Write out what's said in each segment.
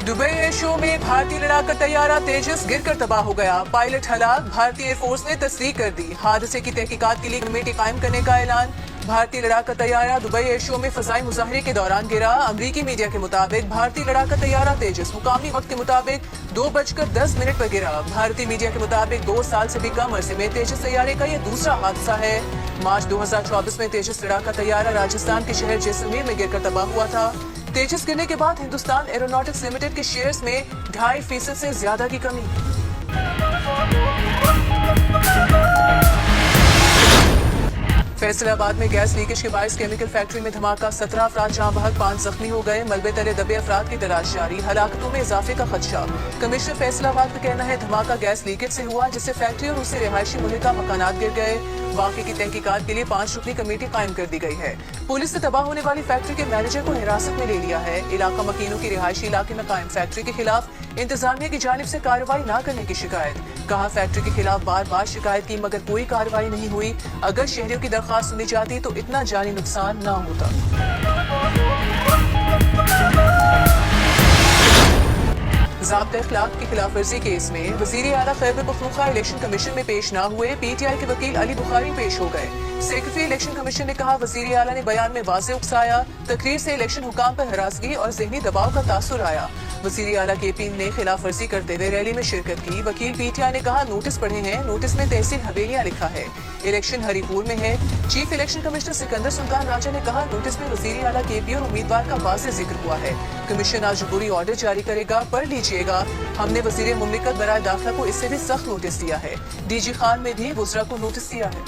Dubai air show में भारतीय लड़ाका तैयारा तेजस गिरकर तबाह हो गया। पायलट हलाक। भारतीय एयरफोर्स ने तस्दीक कर दी। हादसे की तहकीकात के लिए कमेटी कायम करने का ऐलान। भारतीय लड़ाका तैयारा दुबई एयर शो में फजाई मुजाहरे के दौरान गिरा। अमरीकी मीडिया के मुताबिक भारतीय लड़ाका तैयारा तेजस मुकामी वक्त के मुताबिक 2:10 पर गिरा। भारतीय मीडिया के मुताबिक 2 साल से भी कम अरसे में तेजस तैयारे का यह दूसरा हादसा है। मार्च 2024 में तेजस लड़ाका तैयारा राजस्थान के शहर जैसलमेर में गिरकर तबाह हुआ था। तेजस गिरने के बाद हिंदुस्तान एरोनॉटिक्स लिमिटेड के शेयर्स में 2.5% से ज्यादा की कमी। फैसलाबाद में गैस लीकेज के बायस केमिकल फैक्ट्री में धमाका। 17 अफराद जहां बहक 5 जख्मी हो गए। मलबे तले दबे अफराद की तलाश जारी। हलाकतों में इजाफे का खदशा। कमिश्नर फैसलाबाद का कहना है धमाका गैस लीकेज से हुआ, जिससे फैक्ट्री और उससे रिहायशी मुल्का मकानात गिर गए। वाक़े की तहकीकात के लिए 5 रुकनी कमेटी कायम कर दी गई है। पुलिस ने तबाह होने वाली फैक्ट्री के मैनेजर को हिरासत में ले लिया है। इलाका मकीनों की रिहायशी इलाके में कायम फैक्ट्री के खिलाफ इंतजामिया की जानिब से कार्रवाई न करने की शिकायत। कहा फैक्ट्री के खिलाफ बार बार शिकायत की मगर कोई कार्रवाई नहीं हुई। अगर शहरियों की दरख्वास्त सुनी जाती तो इतना जानी नुकसान न होता। ज़ाब्ता इख्लाक की खिलाफ वर्जी केस में वज़ीर आला खैबर पख्तूनख्वा इलेक्शन कमीशन में पेश न हुए। पीटीआई के वकील अली बुखारी पेश हो गए। सेक्रेटरी इलेक्शन कमीशन ने कहा वज़ीर आला ने बयान में वाज़ेह उकसाया, तकरीर से इलेक्शन हुकाम पर हरासगी और ज़हनी दबाव का तासुर आया। वज़ीर आला केपी ने खिलाफ वर्जी करते हुए रैली में शिरकत की। वकील पीटीआई ने कहा नोटिस पढ़े हैं, नोटिस में तहसील हवेलियां लिखा है। इलेक्शन हरीपुर में है। Chief election commissioner Sikandar Sultan Raja ने कहा नोटिस में वज़ीर आला केपी और उम्मीदवार का वाज़ेह जिक्र हुआ है। कमीशन आज जबूरी ऑर्डर जारी करेगा, पढ़ लीजिएगा। हमने वज़ीर मुमलिकत बराए दाखिला को इससे भी सख्त नोटिस दिया है। डीजी खान में भी वज़रा को नोटिस दिया है।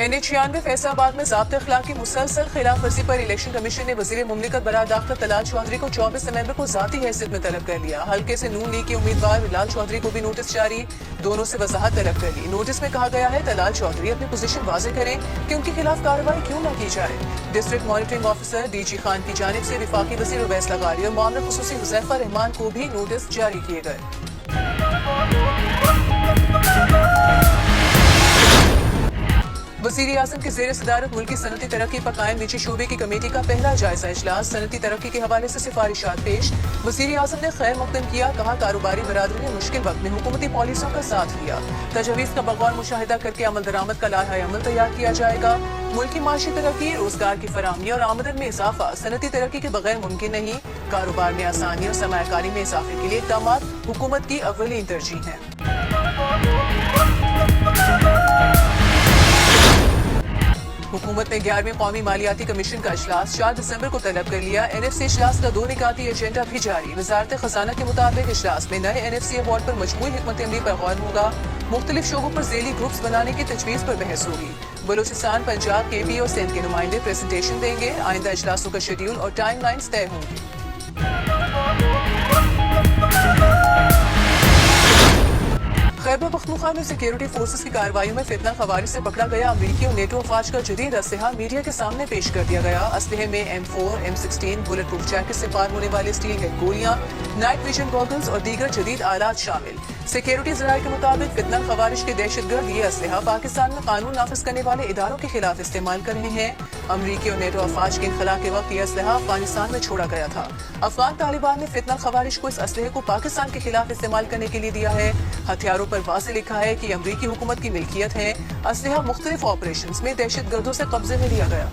NH-96 फैसलाबाद में ज़ाब्ता इख्लाक की मुसलसल खिलाफ वर्जी पर इलेक्शन कमीशन ने वज़ीर मुमलिकत बराए दाखिला तलाल चौधरी को 24 नवंबर को ज़ाती हैसियत में तलब कर लिया। हल्के से नून लीग के उम्मीदवार लाल चौधरी को भी नोटिस जारी। दोनों से वजाहत तलब कर ली। नोटिस में कहा गया है तलाल चौधरी अपनी पोजीशन वाज़ेह करें कि उनके खिलाफ कार्रवाई क्यों न की जाए। District monitoring officer DG Khan की जानिब से वफाकी वज़ीर उवैस लगारी और मामला खुसूसी हुज़ैफा रहमान को भी नोटिस जारी किए गए। वज़ीर आज़म के ज़ेर सदारत मुल्की सनती तरक्की पर कायम निजी शोबे की कमेटी का पहला जायजा इजलास। सनती तरक्की के हवाले से सिफारिशात पेश। वज़ीर आज़म ने खैर मकदम किया। कहा कारोबारी बरादरी ने मुश्किल वक्त में हुकूमती पॉलिसियों का साथ लिया। तजवीज़ का बगौर मुशाहिदा करके अमल दरामद का लाहा अमल तैयार किया जाएगा। मुल्की माशी तरक्की, रोजगार की फराहमी और आमदन में इजाफा सनती तरक्की के बगैर मुमकिन नहीं। कारोबार में आसानी और सरमायाकारी में इजाफे के लिए इक़दामात हुकूमत की अव्वलीन तरजीह है। हुकूमत ने 11वें कौमी मालियाती कमीशन का इजलास 4 दिसंबर को तलब कर लिया। NFC इजलास का 2 निकाती एजेंडा भी जारी। वजारत खजाना के मुताबिक इजलास में नए NFC अवार्ड पर मजमूई हिकमत अमली पर गौर होगा। मुख्तलिफ शोबों पर ज़ेली ग्रुप्स बनाने की तजवीज़ पर बहस होगी। बलूचिस्तान, पंजाब, KP और सिंध के नुमाइंदे प्रेजेंटेशन देंगे। आइंदा इजलासों का शेड्यूल और टाइम लाइन्स तय होंगी। खैबर पख्तूनख्वा में सिक्योरिटी फोर्सेस की कार्रवाई में फितना खवारिज से पकड़ा गया अमरीकी और नेटो अफवाज का जदीद असलहा मीडिया के सामने पेश कर दिया गया। असलहे में M4, M16, bullet proof jacket से पार होने वाली स्टील हेड गोलियां, नाइट विजन गॉगल्स और दीगर जदीद आलात शामिल। सिक्योरिटी ज़राए के मुताबिक फितना खवारिज के दहशतगर्द ये असलहा पाकिस्तान में कानून नाफिज करने वाले इदारों के खिलाफ इस्तेमाल कर रहे हैं। अमरीकी और नेटो अफवाज के इनखला के वक्त यह असलहा अफगानिस्तान में छोड़ा गया था। अफगान तालिबान ने फितना खवारिज को इस असलहे को पाकिस्तान के खिलाफ इस्तेमाल करने के लिए दिया है। हथियारों पर वाज़ेह लिखा है कि अमरीकी हुकूमत की मिल्कियत है। असलहा मुख्तलिफ ऑपरेशंस में दहशतगर्दों से कब्जे में लिया गया।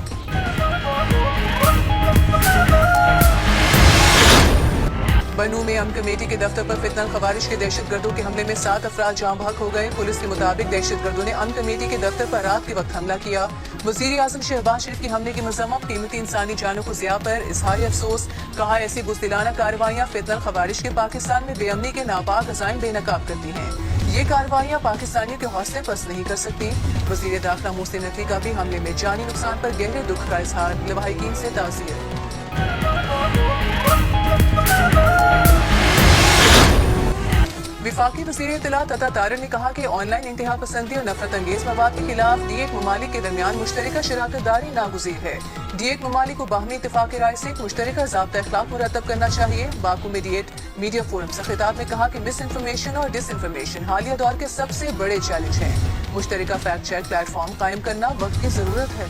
बनू में अमन कमेटी के दफ्तर पर फितना खवारिज के दहशतगर्दों के हमले में 7 अफराद जाँ बहक हो गए। पुलिस के मुताबिक दहशतगर्दों ने अमन कमेटी के दफ्तर पर रात के वक्त हमला किया। वज़ीर आज़म शहबाज शरीफ के हमले की मज़म्मत, कीमती इंसानी जानों को ज़िया पर इजहार अफसोस। कहा ऐसी बुज़दिलाना कार्रवाइयाँ फितना खवारिज के पाकिस्तान में बेअमनी के नापाक अज़ाइम बेनकाब करती हैं। ये कार्रवाइयाँ पाकिस्तानियों के हौसले पस्त नहीं कर सकती। वज़ीर दाखिला मोहसिन नकवी का भी हमले में जानी नुकसान पर गहरे दुख का इजहार। लवाहिकीन से ताज़ियत। विफाकी वज़ीर इत्तलात अता तारर ने कहा कि ऑनलाइन इंतहा पसंदी और नफरत अंगेज मवाद के खिलाफ D1 ममालिक के दरमियान मुश्तरका शराकत दारी नागुज़ीर है। D1 ममालिक को बाहमी इत्तेफाक राय से एक मुश्तरका ज़ाब्ता इख्लाक मुरतब करना चाहिए। बाकू में D1 मीडिया फोरम से खिताब में कहा कि मिस इन्फॉर्मेशन और डिस इन्फॉर्मेशन हालिया दौर के सबसे बड़े चैलेंज हैं। मुश्तरका फैक्ट चेक प्लेटफॉर्म कायम करना वक्त की जरूरत है।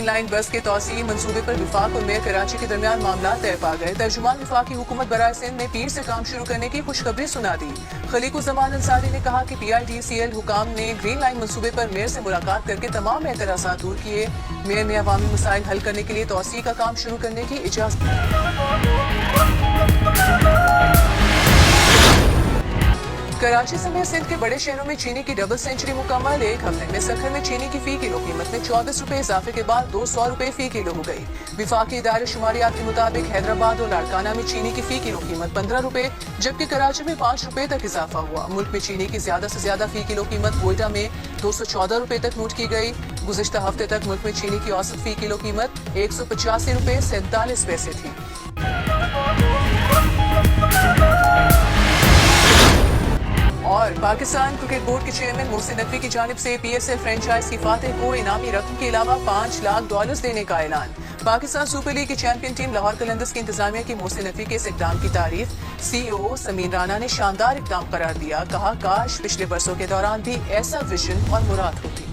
لائن بس کے توسیعی منصوبے پر وفاق اور میئر کراچی کے درمیان معاملات طے پا گئے. ترجمان وفاقی حکومت برائے سندھ نے پیر سے کام شروع کرنے کی خوشخبری سنا دی. خلیق الزمان انصاری نے کہا کہ PIDCL حکام نے گرین لائن منصوبے پر میئر سے ملاقات کر کے تمام اعتراضات دور کیے. میئر نے عوامی مسائل حل کرنے کے لیے توسیع کا کام شروع کرنے کی اجازت. کراچی سمیت سندھ کے بڑے شہروں میں چینی کی ڈبل سینچری مکمل. ایک ہفتے میں سکھر میں چینی کی فی کلو قیمت میں 24 روپے اضافے کے بعد 200 روپے فی کلو ہو گئی. وفاقی ادارے شماریات کے مطابق حیدرآباد اور لاڑکانہ میں چینی کی فی کلو قیمت 15 روپے جبکہ کراچی میں 5 روپے تک اضافہ ہوا. ملک میں چینی کی زیادہ سے زیادہ فی کلو قیمت کوئٹہ میں 214 روپے تک نوٹ کی گئی. گزشتہ ہفتے تک ملک میں چینی کی اوسط فی کلو قیمت 185 روپے 47 پیسے تھی. اور پاکستان کرکٹ بورڈ کے چیئرمین محسن نقوی کی جانب سے PSL فرنچائز کی فاتح کو انعامی رقم کے علاوہ $5 لاکھ دینے کا اعلان. پاکستان سپر لیگ کی چیمپئن ٹیم لاہور قلندرز کی انتظامیہ کی محسن نقوی کے اس اقدام کی تعریف CEO سمین رانا نے شاندار اقدام قرار دیا. کہا کاش پچھلے برسوں کے دوران بھی ایسا وژن اور مراد ہوتی.